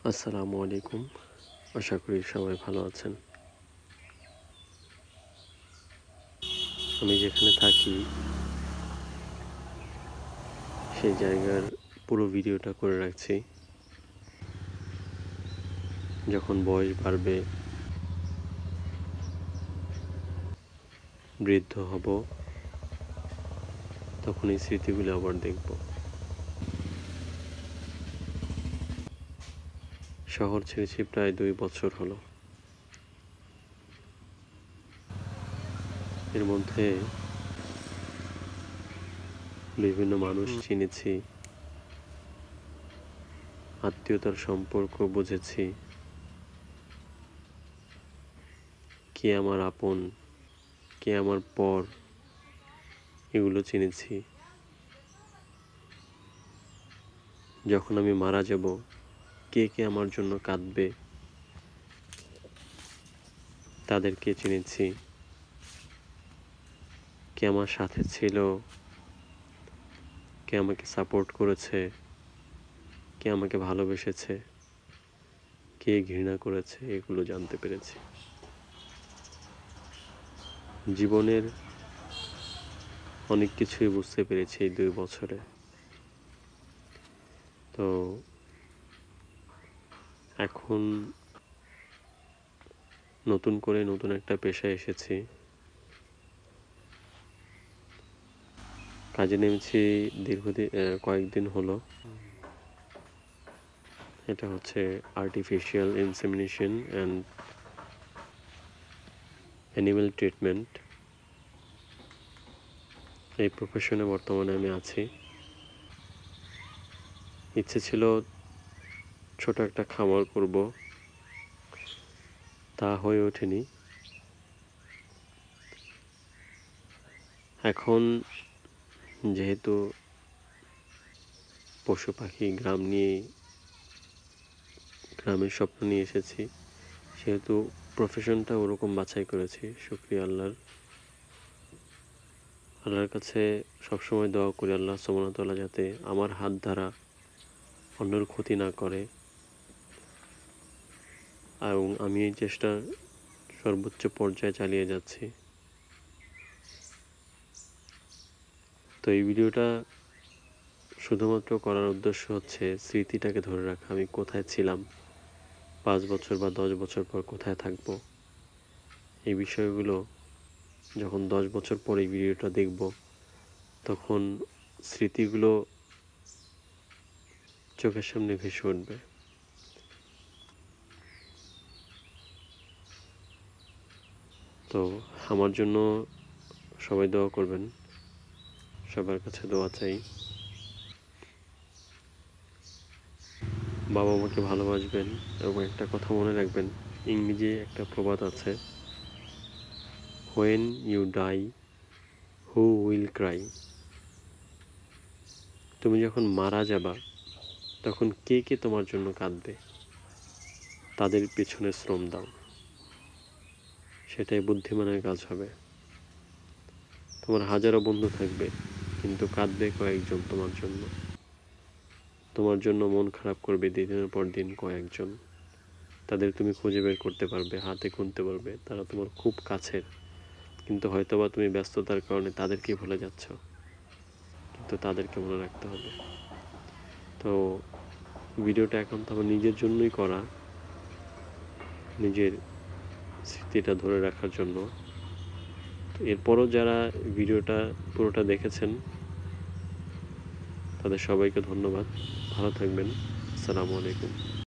আসসালামু আলাইকুম। আশা করি সবাই ভালো আছেন। আমি যেখানে থাকি সেই জায়গার পুরো ভিডিওটা করে রাখছি। যখন বয়স বাড়বে, বৃদ্ধ হব, তখন এই স্মৃতিগুলো আবার দেখব। শহর ছেড়েছি প্রায় 2 বছর হলো। এর মধ্যে বিভিন্ন মানুষ চিনেছি, আত্মীয়তার সম্পর্ক বুঝেছি, কে আমার আপন, কে আমার পর, এগুলো চিনেছি। যখন আমি মারা যাব, কে কে আমার জন্য কাঁদবে, তাদেরকে চিনেছি। কে আমার সাথে ছিল, কে আমাকে সাপোর্ট করেছে, কে আমাকে ভালোবেসেছে, কে ঘৃণা করেছে, এগুলো জানতে পেরেছি। জীবনের অনেক কিছুই বুঝতে পেরেছি এই 2 বছরে। তো এখন নতুন করে নতুন একটা পেশায় এসেছি। কাজে নেমেছি কয়েকদিন হলো। এটা হচ্ছে artificial insemination and animal treatment. এই প্রফেশনে বর্তমানে আমি আছি। ইচ্ছে ছিল ছোট একটা খামার করব, তা হয়ে ওঠেনি। এখন যেহেতু পশু পাখি গ্রামের স্বপ্ন নিয়ে এসেছি, সেহেতু প্রফেশনটা ওরকম বাছাই করেছি। শুকরিয়া আল্লাহর। আল্লাহর কাছে সবসময় দোয়া করি আল্লাহ সুবহানাহু ওয়া তাআলা যাতে আমার হাত দ্বারা অন্যের ক্ষতি না করে, এবং আমি এই চেষ্টা সর্বোচ্চ পর্যায়ে চালিয়ে যাচ্ছি। তো এই ভিডিওটা শুধুমাত্র করার উদ্দেশ্য হচ্ছে স্মৃতিটাকে ধরে রাখা। আমি কোথায় ছিলাম, 5 বছর বা 10 বছর পর কোথায় থাকবো, এই বিষয়গুলো যখন 10 বছর পর এই ভিডিওটা দেখব, তখন স্মৃতিগুলো চোখের সামনে ভেসে উঠবে। তো আমার জন্য সবাই দোয়া করবেন, সবার কাছে দোয়া চাই। বাবা মাকে ভালোবাসবেন, এবং একটা কথা মনে রাখবেন, ইংরেজি একটা প্রবাদ আছে, when you die who will cry? তুমি যখন মারা যাবা, তখন কে কে তোমার জন্য কাঁদবে, তাদের পেছনে শ্রম দাও। সেটাই বুদ্ধিমানের কাজ হবে। তোমার হাজারো বন্ধু থাকবে, কিন্তু কাঁদবে কয়েকজন তোমার জন্য। তোমার জন্য মন খারাপ করবে দিনের পর দিন কয়েকজন। তাদের তুমি খুঁজে বের করতে পারবে, হাতে গুনতে পারবে, তারা তোমার খুব কাছের। কিন্তু হয়তোবা তুমি ব্যস্ততার কারণে তাদেরকেই ভুলে যাচ্ছ। কিন্তু তাদেরকে মনে রাখতে হবে। তো ভিডিওটা এখন তো আমার নিজের জন্যই করা, নিজের স্মৃতিটা ধরে রাখার জন্য। তো এরপরও যারা ভিডিওটা পুরোটা দেখেছেন, তাদের সবাইকে ধন্যবাদ। ভালো থাকবেন। আসসালামু আলাইকুম।